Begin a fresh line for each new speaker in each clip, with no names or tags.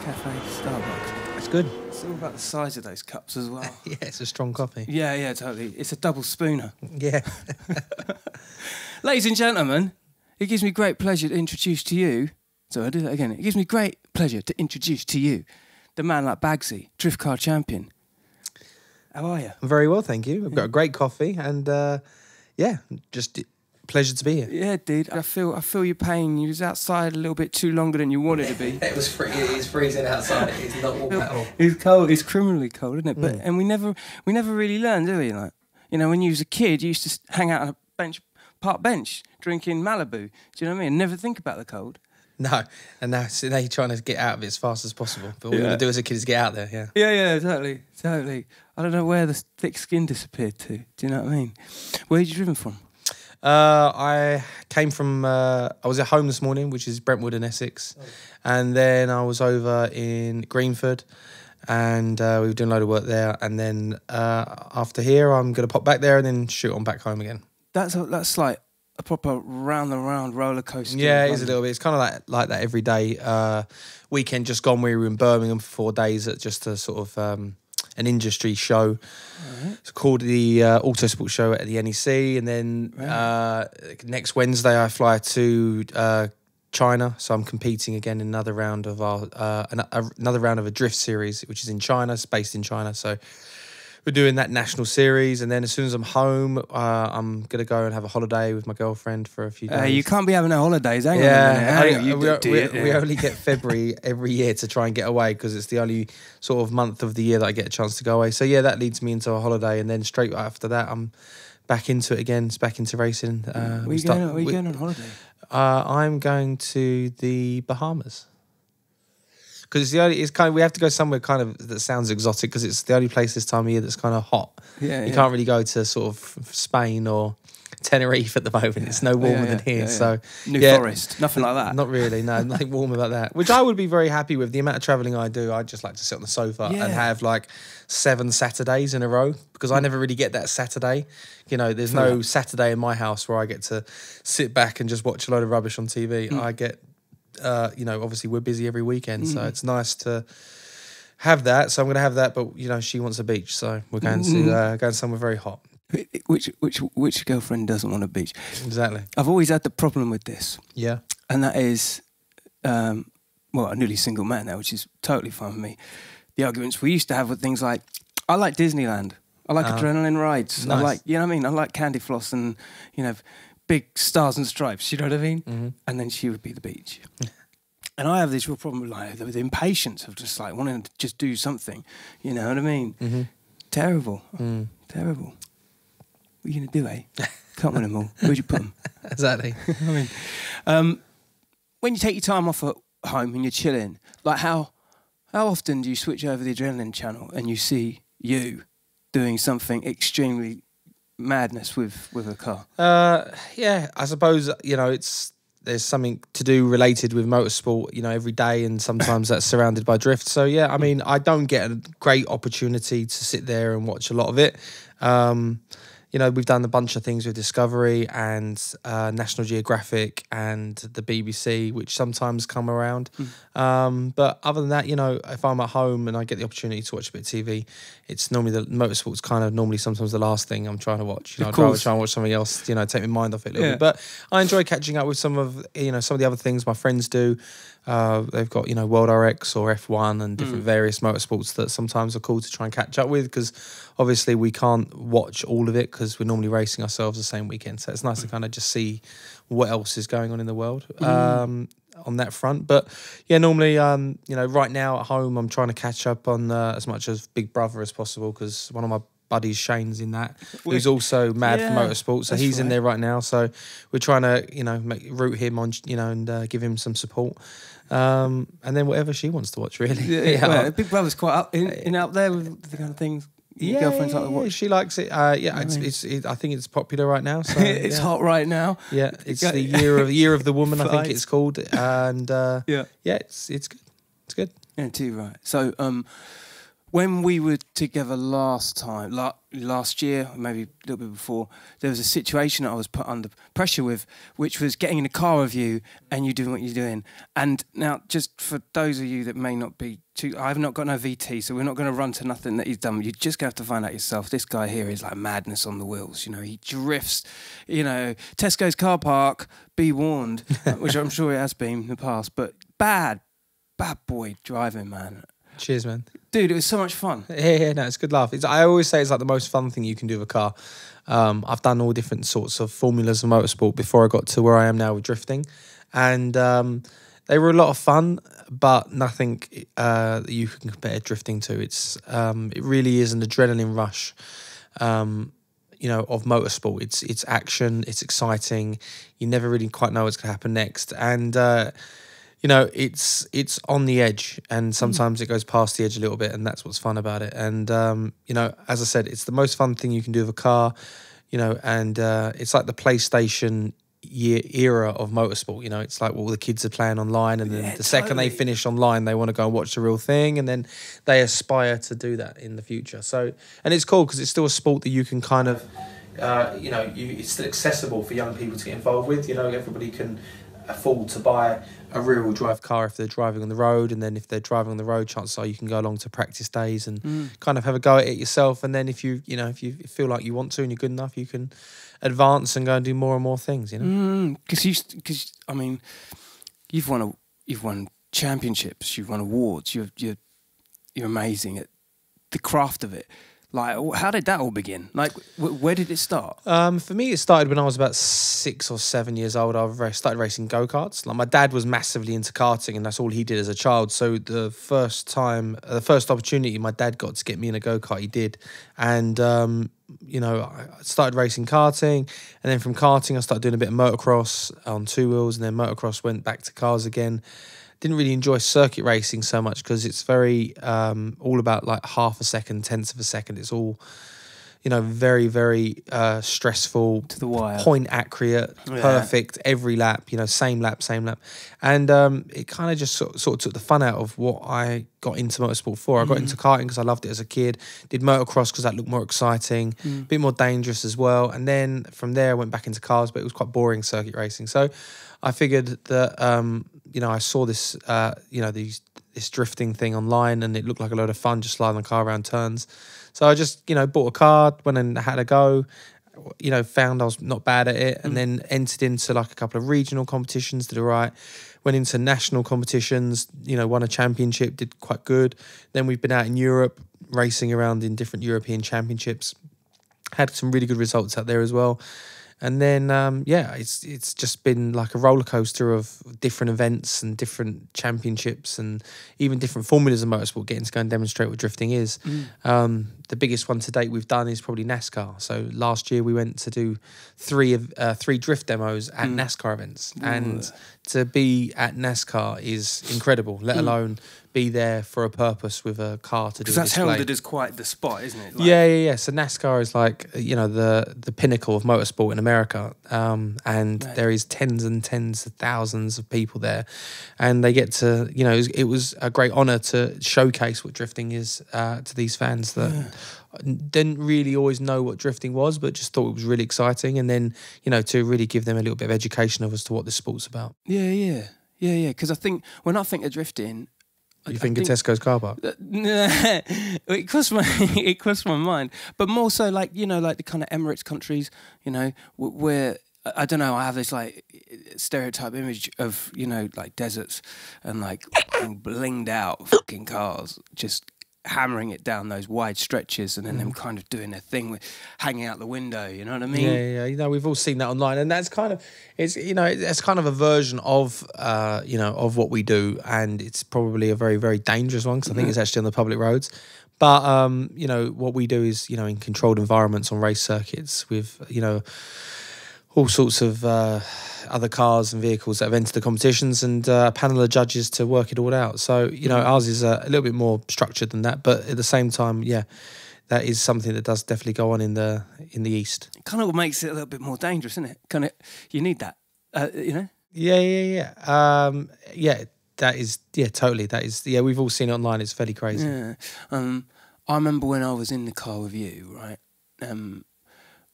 Cafe Starbucks.
It's good.
It's all about the size of those cups as well.
Yeah, it's a strong coffee.
Yeah, totally. It's a double spooner.
Yeah.
Ladies and gentlemen, it gives me great pleasure to introduce to you. So I do that again. It gives me great pleasure to introduce to you the man like Baggsy, drift car champion. How are you?
I'm very well, thank you. I've got a great coffee and, yeah, just pleasure to be here.
Yeah, dude. I feel your pain. You was outside a little bit too longer than you wanted to be.
It was freezing outside. It's not warm at all.
It's cold. It's criminally cold, isn't it? But and we never really learned, do we? Like, you know, when you was a kid, you used to hang out on a park bench, drinking Malibu. Do you know what I mean? And never think about the cold.
No, and now you're trying to get out of it as fast as possible. But all you want to do as a kid is get out there, yeah.
Yeah, totally. I don't know where the thick skin disappeared to. Do you know what I mean? Where did you driven from?
I came from, I was at home this morning, which is Brentwood in Essex. And then I was over in Greenford and we were doing a load of work there. And then after here, I'm going to pop back there and then shoot on back home again.
That's like a proper round-the-round roller coaster.
Yeah, it is a little bit. It's kind of like that every day. Weekend just gone, we were in Birmingham for 4 days at just a sort of an industry show. Right. It's called the Autosport Show at the NEC. And then next Wednesday I fly to China. So I'm competing again in another round of another round of a drift series, which is in China. It's based in China. So we're doing that national series, and then as soon as I'm home, I'm going to go and have a holiday with my girlfriend for a few days.
You can't be having no holidays, hang on.
We only get February every year to try and get away because it's the only sort of month of the year that I get a chance to go away. So yeah, that leads me into a holiday, and then straight after that, I'm back into it again, back into racing.
Where are you going on holiday?
I'm going to the Bahamas. Because we have to go somewhere kind of that sounds exotic because it's the only place this time of year that's kind of hot. You can't really go to sort of Spain or Tenerife at the moment. It's no warmer than here. So
New Forest, nothing like that.
Not really, no, nothing warm about that. Which I would be very happy with. The amount of travelling I do, I'd just like to sit on the sofa and have like 7 Saturdays in a row because I never really get that Saturday. You know, there's no Saturday in my house where I get to sit back and just watch a load of rubbish on TV. I get you know, obviously we're busy every weekend, so it's nice to have that. So I'm going to have that, but you know, she wants a beach, so we're going to going somewhere very hot.
Which girlfriend doesn't want a beach?
Exactly.
I've always had the problem with this.
Yeah.
And that is, well, I'm nearly single man now, which is totally fine with me. The arguments we used to have were things like, I like Disneyland, I like adrenaline rides,
nice.
I like, you know what I mean? I like candy floss and, you know, big stars and stripes, you know what I mean? And then she would be the beach. And I have this real problem with the impatience of just like wanting to just do something, you know what I mean? Terrible. Terrible. What are you going to do, eh? Can't win them all. Where'd you put them?
Exactly.
I mean, when you take your time off at home and you're chilling, like how often do you switch over the adrenaline channel and you see you doing something extremely madness with a car?
Yeah, I suppose, you know, there's something to do related with motorsport, you know, every day, and sometimes that's surrounded by drift. So yeah, I mean, I don't get a great opportunity to sit there and watch a lot of it. You know, we've done a bunch of things with Discovery and National Geographic and the BBC, which sometimes come around. But other than that, you know, if I'm at home and I get the opportunity to watch a bit of TV, it's normally the motorsport's kind of normally sometimes the last thing I'm trying to watch. You know, I'd rather try and watch something else, you know, take my mind off it a little bit. But I enjoy catching up with some of the other things my friends do. They've got, you know, World RX or F1 and different various motorsports that sometimes are cool to try and catch up with because obviously we can't watch all of it because we're normally racing ourselves the same weekend. So it's nice to kind of just see what else is going on in the world on that front. But yeah, normally, you know, right now at home, I'm trying to catch up on as much as Big Brother as possible because one of my buddies, Shane's in that, who's also mad for motorsport. So he's in there right now. So we're trying to, you know, root him on, you know, and give him some support. And then whatever she wants to watch, really.
Well, Big Brother's quite up there with the kind of things. Your girlfriend's like to watch.
She likes it. Yeah, I think it's popular right now. So
it's hot right now.
Yeah, it's the year of the woman. I think it's called. And it's good. It's good.
Yeah, too right. So When we were together last time, last year, maybe a little bit before, there was a situation that I was put under pressure with, which was getting in a car with you and you doing what you're doing. And now, just for those of you that may not be too, I've not got no VT, so we're not going to run to nothing that he's done. You're just going to have to find out yourself. This guy here is like madness on the wheels. You know, he drifts. You know, Tesco's car park. Be warned, which I'm sure it has been in the past. But bad boy driving, man.
Cheers, man.
Dude, it was so much fun.
Yeah, no, it's a good laugh. I always say it's like the most fun thing you can do with a car. I've done all different sorts of formulas of motorsport before I got to where I am now with drifting. And they were a lot of fun, but nothing that you can compare drifting to. It really is an adrenaline rush, of motorsport. It's action, it's exciting. You never really quite know what's going to happen next. And it's on the edge, and sometimes it goes past the edge a little bit, and that's what's fun about it. And as I said, it's the most fun thing you can do with a car, and it's like the PlayStation era of motorsport. It's like all the kids are playing online, and then the second they finish online, they want to go and watch the real thing, and then they aspire to do that in the future. So, and it's cool because it's still a sport that you can kind of, it's still accessible for young people to get involved with. Everybody can afford to buy a rear-wheel drive car if they're driving on the road, and then if they're driving on the road, chances are you can go along to practice days and kind of have a go at it yourself. And then if you feel like you want to and you're good enough, you can advance and go and do more and more things.
Because I mean, you've won championships, you've won awards, you're amazing at the craft of it. Like, how did that all begin? Like, where did it start?
For me, it started when I was about 6 or 7 years old. I started racing go-karts. Like, my dad was massively into karting, and that's all he did as a child. So the first opportunity my dad got to get me in a go-kart, he did. And, I started racing karting. And then from karting, I started doing a bit of motocross on 2 wheels. And then motocross went back to cars again. Didn't really enjoy circuit racing so much because it's very all about like half a second, tenths of a second. It's all, very, very stressful,
to the wire,
point accurate, perfect every lap. Same lap. And it kind of just sort of took the fun out of what I got into motorsport for. I got into karting because I loved it as a kid. Did motocross because that looked more exciting, a bit more dangerous as well. And then from there, I went back into cars, but it was quite boring circuit racing. So I figured that I saw this this drifting thing online, and it looked like a load of fun, just sliding the car around turns. So I just bought a car, went and had a go. Found I was not bad at it, and then entered into like a couple of regional competitions, did all right. Went into national competitions, won a championship, did quite good. Then we've been out in Europe, racing around in different European championships. Had some really good results out there as well. And then, it's just been like a roller coaster of different events and different championships and even different formulas of motorsport, getting to go and demonstrate what drifting is. The biggest one to date we've done is probably NASCAR. So last year we went to do three drift demos at NASCAR events. And to be at NASCAR is incredible, let alone be there for a purpose with a car to do a display.
Because that's heralded as quite the spot, isn't it?
Like, yeah. So NASCAR is like, the pinnacle of motorsport in America. And there is tens and tens of thousands of people there. And they get to, it was a great honour to showcase what drifting is to these fans that didn't really always know what drifting was, but just thought it was really exciting. And then, to really give them a little bit of education as to what this sport's about.
Yeah. Because I think, when I think of drifting,
You think of Tesco's car park?
It crossed my mind, but more so like like the kind of Emirates countries, where I don't know. I have this like stereotype image of like deserts and like blinged out fucking cars just hammering it down those wide stretches, and then them kind of doing their thing with hanging out the window. You know what I mean?
Yeah. We've all seen that online, and that's kind of it's kind of a version of of what we do, and it's probably a very, very dangerous one because I think it's actually on the public roads. But what we do is in controlled environments on race circuits with all sorts of other cars and vehicles that have entered the competitions, and a panel of judges to work it all out. So, ours is a little bit more structured than that, but at the same time, that is something that does definitely go on in the East.
It kind of makes it a little bit more dangerous, isn't it? Kind of, you need that,
Yeah. That is, totally. That is, we've all seen it online. It's fairly crazy.
Yeah. I remember when I was in the car with you, right?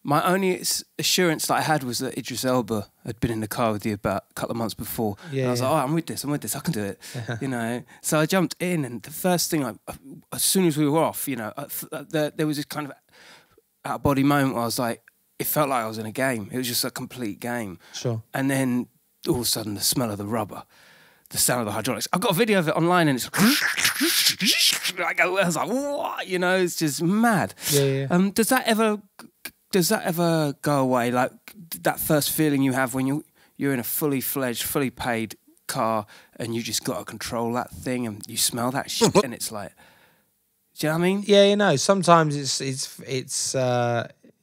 My only assurance that I had was that Idris Elba had been in the car with you about a couple of months before.
Yeah,
and I was
yeah.
like, I'm with this, I can do it, you know. So I jumped in, and the first thing, as soon as we were off, you know, there was this kind of out-of-body moment where I was like, it felt like I was in a game. It was just a complete game.
Sure.
And then all of a sudden, the smell of the rubber, the sound of the hydraulics. I've got a video of it online, and it's like, I was like, what? You know, it's just mad.
Yeah.
Does that ever go away? Like that first feeling you have when you're in a fully fledged, fully paid car, and you just got to control that thing, and you smell that shit, and it's like, do you know what I mean?
Yeah, you know, sometimes it's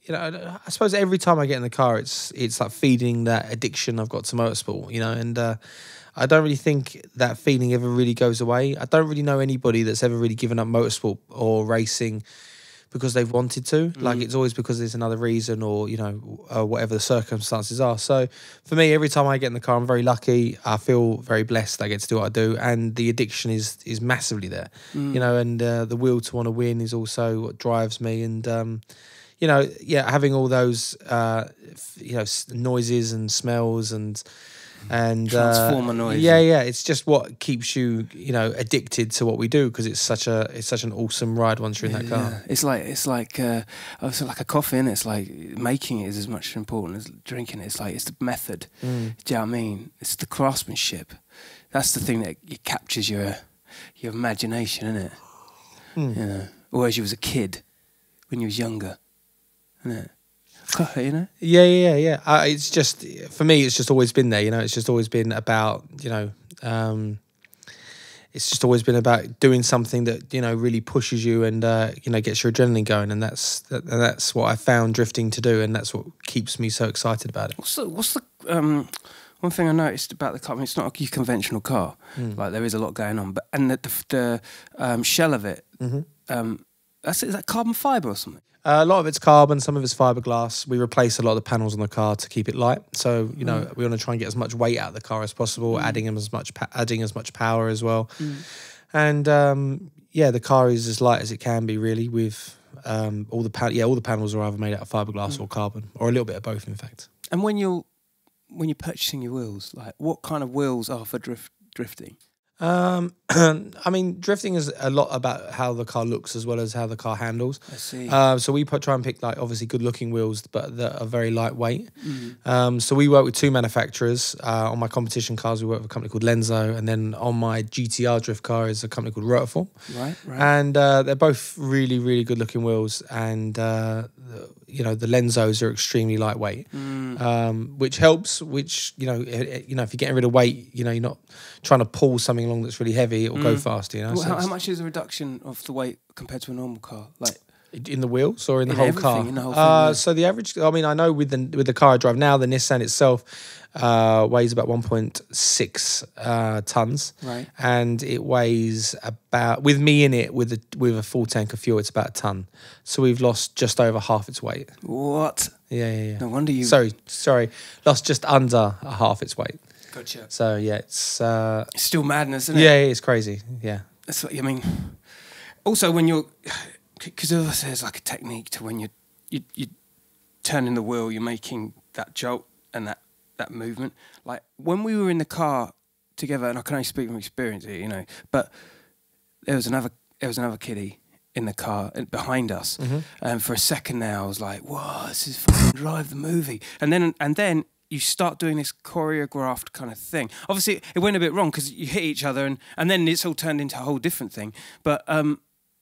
you know, I suppose every time I get in the car, it's like feeding that addiction I've got to motorsport, you know, and I don't really think that feeling ever really goes away. I don't really know anybody that's ever really given up motorsport or racing because they've wanted to. Like, it's always because there's another reason, or, you know, whatever the circumstances are. So for me, every time I get in the car, I'm very lucky. I feel very blessed that I get to do what I do, and the addiction is massively there, you know, and the will to want to win is also what drives me. And you know, yeah, having all those you know, noises and smells and
Transformer noise.
Yeah, it's just what keeps you, you know, addicted to what we do, because it's such an awesome ride once you're in that car.
Yeah. It's like a coffee, and it's like making it is as much important as drinking it. It's like, it's the method. Do you know what I mean? It's the craftsmanship. That's the thing that it captures your imagination, isn't it? You know, or as you was a kid when you was younger, isn't it? You know?
Yeah. It's just, for me, it's just always been there. You know, it's just always been about, you know, it's just always been about doing something that, you know, really pushes you and you know, gets your adrenaline going, and that's what I found drifting to do, and that's what keeps me so excited about it.
What's the one thing I noticed about the car? I mean, it's not a conventional car. Like, there is a lot going on, but the shell of it, is that carbon fibre or something?
A lot of it's carbon, some of it's fiberglass. We replace a lot of the panels on the car to keep it light. So, you know, we want to try and get as much weight out of the car as possible, adding as much power as well. And yeah, the car is as light as it can be, really. With all the panels are either made out of fiberglass or carbon, or a little bit of both, in fact.
And when you're purchasing your wheels, like, what kind of wheels are for drifting?
I mean, drifting is a lot about how the car looks as well as how the car handles.
I see.
So we try and pick, like, obviously good-looking wheels, but that are very lightweight. So we work with two manufacturers. On my competition cars, we work with a company called Lenzo, and then on my GTR drift car is a company called Rotorform.
Right.
And they're both really, really good-looking wheels, and you know, the Lenzos are extremely lightweight, which helps. Which, you know, if you're getting rid of weight, you know, you're not trying to pull something along that's really heavy, it'll go faster, you know.
Well,
So
how much is a reduction of the weight compared to a normal car? Like,
in the wheels or in the whole car?
In the whole thing, yeah.
So the average, I mean, I know with the car I drive now, the Nissan itself weighs about 1.6 tons,
right?
And it weighs about, with me in it, with a full tank of fuel, it's about a ton. So we've lost just over half its weight.
What?
Yeah.
No wonder you.
Sorry, lost just under half its weight.
Gotcha.
So yeah, it's
still madness, isn't it?
Yeah, it's crazy. Yeah.
That's what I mean. Also, when you're, because there's like a technique to when you turning the wheel, you're making that jolt and that movement. Like, when we were in the car together, and I can only speak from experience here, you know, but there was another kiddie in the car behind us, and for a second there I was like, "Whoa, this is fucking Drive the movie," and then you start doing this choreographed kind of thing. Obviously, it went a bit wrong because you hit each other, and then it's all turned into a whole different thing. But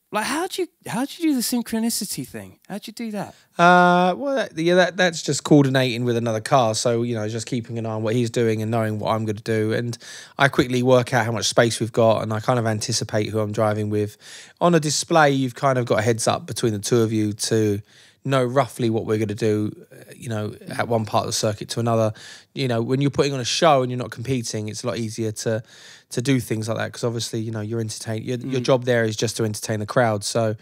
like, how'd you do the synchronicity thing? How'd you do that?
Well, that's just coordinating with another car. So, you know, just keeping an eye on what he's doing and knowing what I'm going to do. And I quickly work out how much space we've got, and I kind of anticipate who I'm driving with. On a display, you've kind of got a heads up between the two of you to know roughly what we're going to do, you know, at one part of the circuit to another. You know, when you're putting on a show and you're not competing, it's a lot easier to do things like that, because obviously, you know, you're entertaining. Your job there is just to entertain the crowd. So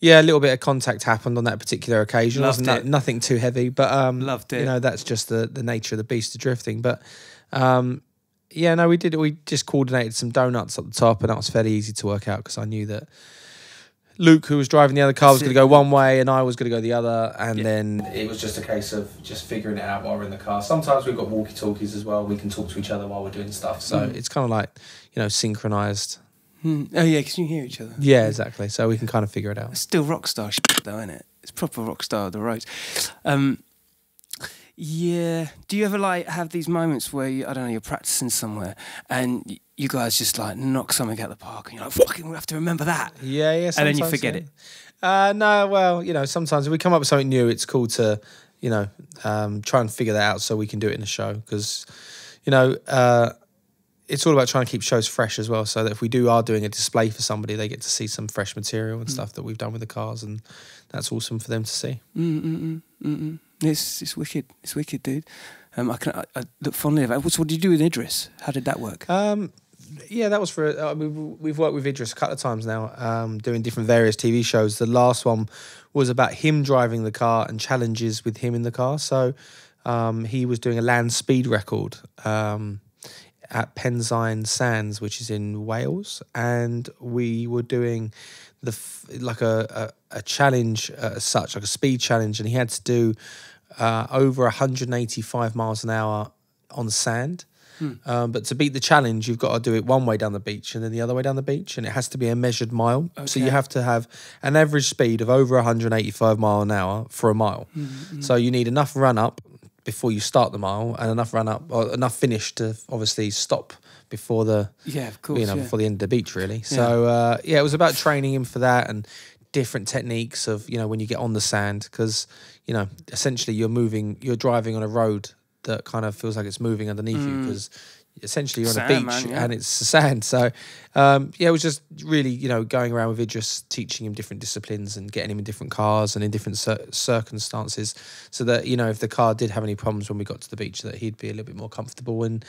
yeah, a little bit of contact happened on that particular occasion.
Loved it.
Nothing too heavy, but
Loved it.
You know, that's just the nature of the beast of drifting. But yeah, no, we just coordinated some donuts at the top, and that was fairly easy to work out, because I knew that Luke, who was driving the other car, was
That's
going to
it.
go one way and I was going to go the other. And
Yeah.
then it was just a case of just figuring it out while we're in the car. Sometimes we've got walkie-talkies as well. We can talk to each other while we're doing stuff. So it's kind of like, synchronised.
Oh yeah, because you hear each other.
Yeah, exactly. So we can kind of figure it out.
It's still rock star shit though, isn't it? It's proper rock star of the roads. Yeah. Do you ever like have these moments where I don't know, you're practicing somewhere and you guys just like knock something out of the park and you're like, fucking, we have to remember that.
Yeah.
And then you forget it.
No, well, sometimes if we come up with something new, it's cool to, try and figure that out so we can do it in a show. Because, it's all about trying to keep shows fresh as well. So that if we are doing a display for somebody, they get to see some fresh material and stuff that we've done with the cars, and that's awesome for them to see.
It's wicked. It's wicked, dude. I look fondly of it. What did you do with Idris? How did that work?
Yeah, that was for. We've worked with Idris a couple of times now, doing different various TV shows. The last one was about him driving the car and challenges with him in the car. So he was doing a land speed record at Penzine Sands, which is in Wales, and we were doing a challenge as such, like a speed challenge, and he had to do over 185 miles an hour on sand. But to beat the challenge, you've got to do it one way down the beach and then the other way down the beach, and it has to be a measured mile. Okay. So you have to have an average speed of over 185 mile an hour for a mile. So you need enough run up before you start the mile and enough run up or enough finish to obviously stop before the before the end of the beach, really. So it was about training him for that and different techniques of when you get on the sand, because essentially you're driving on a road that kind of feels like it's moving underneath you, because essentially you're on a beach and it's sand. So it was just really going around with Idris, teaching him different disciplines and getting him in different cars and in different circumstances, so that if the car did have any problems when we got to the beach, that he'd be a little bit more comfortable in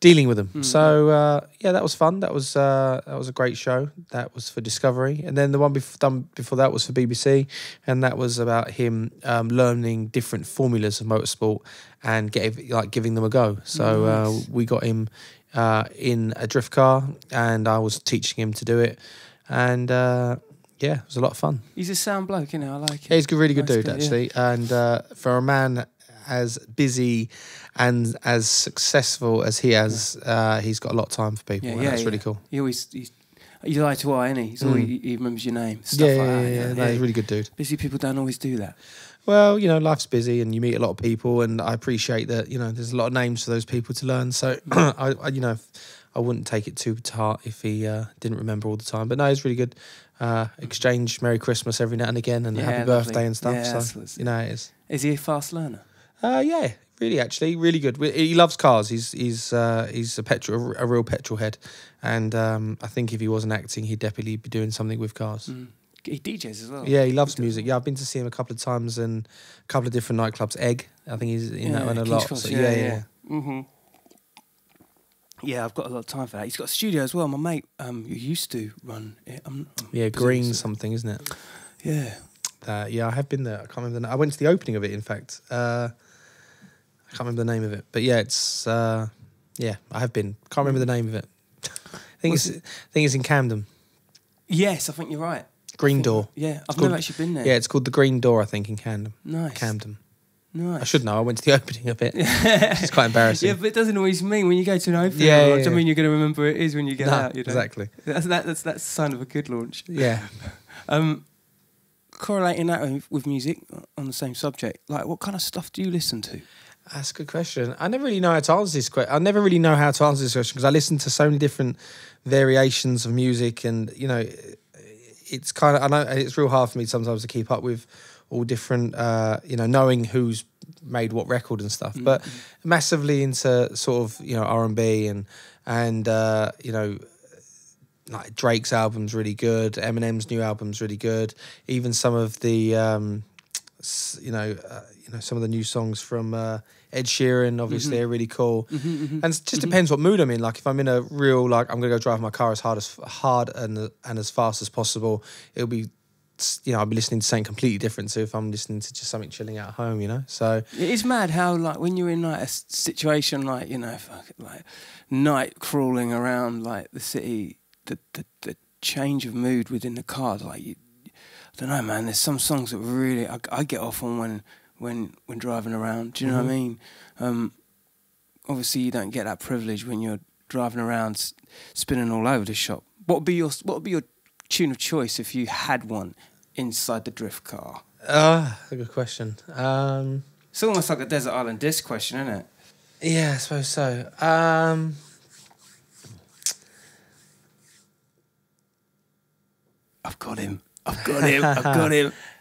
dealing with them. So that was fun. That was a great show. That was for Discovery, and then the one done before that was for BBC, and that was about him learning different formulas of motorsport and giving them a go. So we got him in a drift car, and I was teaching him to do it, and it was a lot of fun.
He's a sound bloke, I like it.
Yeah, he's a really good dude, actually. Yeah. And for a man as busy and as successful as he has, he's got a lot of time for people. Yeah, that's really cool.
He's eye to eye, isn't he? He remembers your name. Stuff like that.
Yeah. No, he's a really good dude.
Busy people don't always do that.
Well, life's busy and you meet a lot of people, and I appreciate that, there's a lot of names for those people to learn. So, I wouldn't take it too to heart if he didn't remember all the time. But no, it's really good. Exchange Merry Christmas every now and again, and Happy Birthday and stuff.
Yeah,
so, it is.
Is he a fast learner?
Yeah, really, actually, really good. He loves cars. He's a real petrol head, and I think if he wasn't acting, he'd definitely be doing something with cars.
He DJs as well.
Yeah, he loves music. Yeah, I've been to see him a couple of times in a couple of different nightclubs. Egg, I think he's in that one a lot.
Cross,
so, yeah.
Mm-hmm. Yeah, I've got a lot of time for that. He's got a studio as well. My mate who used to run it.
Green something, isn't it?
Yeah.
I have been there. I can't remember. I went to the opening of it, in fact. I can't remember the name of it. But yeah, it's... I have been. Can't remember the name of it. I think it's in Camden.
Yes, I think you're right.
Green Door.
Yeah, I've never actually been there.
Yeah, it's called the Green Door, I think, in Camden.
Nice.
Camden.
Nice.
I should know. I went to the opening of it. It's quite embarrassing.
Yeah, but it doesn't always mean when you go to an opening.
Yeah.
I mean, you're going to remember where it is when you get out.
Exactly.
That's a sign of a good launch.
Yeah.
Correlating that with music on the same subject, like what kind of stuff do you listen to?
That's a good question. I never really know how to answer this question. I never really know how to answer this question because I listen to so many different variations of music, and it's kind of, I know it's real hard for me sometimes to keep up with all different, knowing who's made what record and stuff. But massively into sort of, R&B and like Drake's album's really good. Eminem's new album's really good. Even some of the, some of the new songs from Ed Sheeran, obviously, are really cool. And it just depends what mood I'm in. Like if I'm in a real, like I'm going to go drive my car as hard and as fast as possible, it'll be, I'll be listening to something completely different to if I'm listening to just something chilling out at home, So
it is mad how, like, when you're in like a situation like, like night crawling around like the city, the change of mood within the car, like don't know, man. There's some songs that really I get off on when driving around. Do you know what I mean? Obviously, you don't get that privilege when you're driving around, spinning all over the shop. What would be your tune of choice if you had one inside the drift car?
A good question.
It's almost like a Desert Island Disc question, isn't it?
Yeah, I suppose so.
I've got him. I've got him.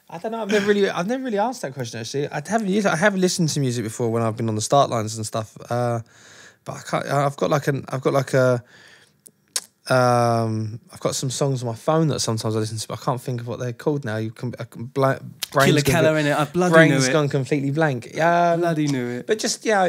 I don't know. I've never really asked that question actually. I haven't listened to music before when I've been on the start lines and stuff. But I can't. I've got some songs on my phone that sometimes I listen to, but I can't think of what they're called now.
Killa in it. I bloody knew it.
Brain's gone completely blank.
Bloody knew it.
But just some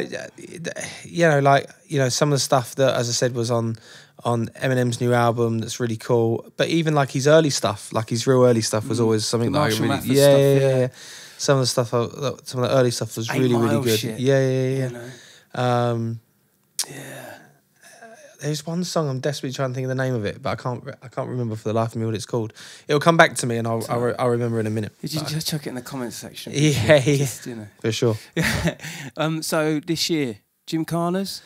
of the stuff that, as I said, was on Eminem's new album that's really cool. But even like his early stuff, like his real early stuff, was always something that I really Some of the early stuff was really good.
Shit.
Yeah.
You know?
There's one song I'm desperately trying to think of the name of it, but I can't remember for the life of me what it's called. It'll come back to me, and I'll remember in a minute.
Did you just chuck it in the comments section?
Yeah,
just, you know.
For sure.
So this year, Gymkhanas?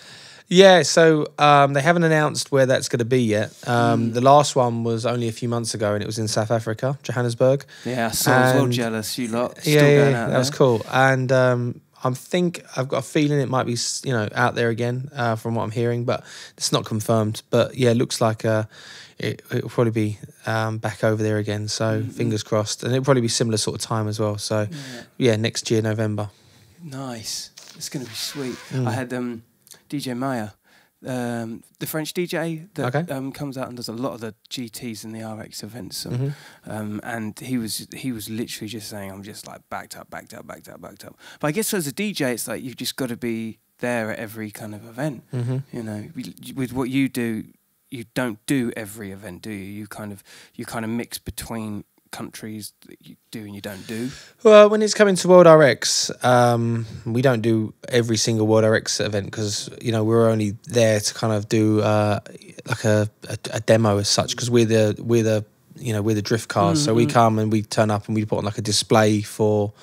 Yeah, so they haven't announced where that's going to be yet. The last one was only a few months ago, and it was in South Africa, Johannesburg.
Yeah, I was well jealous. You lot still going out there.
That was cool. And I've got a feeling it might be, out there again from what I'm hearing, but it's not confirmed. But yeah, it looks like it'll probably be back over there again. So fingers crossed, and it'll probably be similar sort of time as well. So yeah, next year November.
Nice, it's going to be sweet. I had DJ Maya, the French DJ that comes out and does a lot of the GTs and the RX events, and he was literally just saying, I'm just like backed up. But I guess as a DJ, it's like you've just got to be there at every kind of event. You know, with what you do, you don't do every event, do you? You kind of mix between countries that you do and you don't do.
Well, when it's coming to World RX, we don't do every single World RX event because we're only there to kind of do like a demo as such, because we're the drift cars. So we come and we turn up and we put on like a display for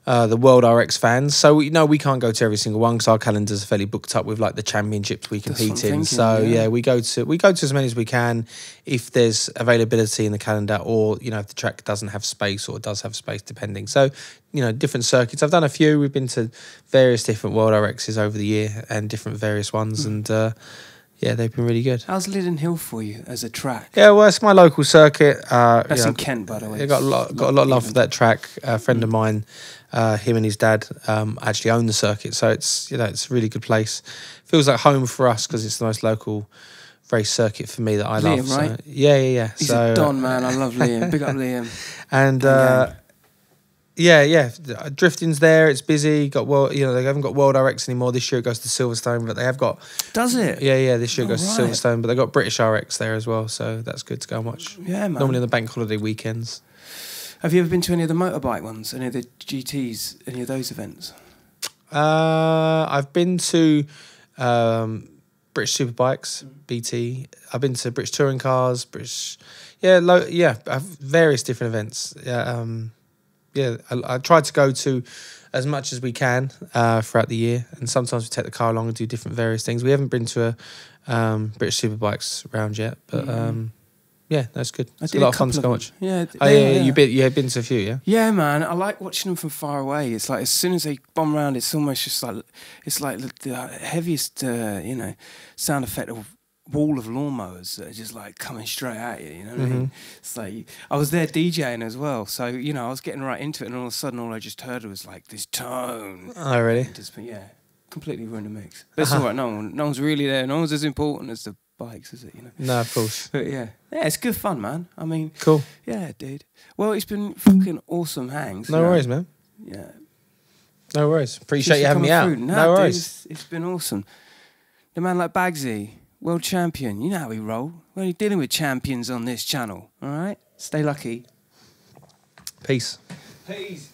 the World RX fans. So we can't go to every single one because our calendars are fairly booked up with like the championships we compete in. So we go to as many as we can if there's availability in the calendar, or if the track doesn't have space or does have space, depending. So different circuits. I've done a few. We've been to various different World RXs over the year and different various ones, and yeah, they've been really good.
How's Lydden Hill for you as a track?
Yeah, well, it's my local circuit.
That's in Kent, by the way.
I got a lot of love for that track. A friend of mine, him and his dad actually own the circuit, so it's it's a really good place. Feels like home for us because it's the most local race circuit for me that I love.
Liam, right?
So, yeah.
He's a don, man. I love Liam. Big up Liam.
And yeah, drifting's there. It's busy. Got they haven't got World RX anymore. This year it goes to Silverstone, but they have got.
Does it?
Yeah. This year it goes to Silverstone, but they've got British RX there as well, so that's good to go and watch.
Yeah, man.
Normally on the bank holiday weekends.
Have you ever been to any of the motorbike ones? Any of the GTs? Any of those events?
I've been to British Superbikes, BT. I've been to British Touring Cars, British. Various different events. I try to go to as much as we can throughout the year, and sometimes we take the car along and do different various things. We haven't been to a British Superbikes round yet, but yeah, that's good. It's a lot of fun to go watch.
Yeah.
You have been to a few, yeah?
Yeah, man. I like watching them from far away. It's like as soon as they bomb around, it's almost just like the heaviest sound effect of wall of lawnmowers that are just like coming straight at you. You know what I mean? It's like I was there DJing as well, so I was getting right into it, and all of a sudden, all I just heard was like this tone.
Oh, really?
Completely ruined the mix. But it's all right. No one's really there. No one's as important as the bikes, is it?
No, of course.
But yeah, it's good fun, man. I mean,
cool.
Yeah, dude. Well, it's been fucking awesome hangs.
No worries, man.
Yeah.
No worries. Appreciate you having me out. No worries.
Dude, it's been awesome. The man like Baggsy, world champion. You know how we roll. We're only dealing with champions on this channel. All right. Stay lucky.
Peace.
Peace.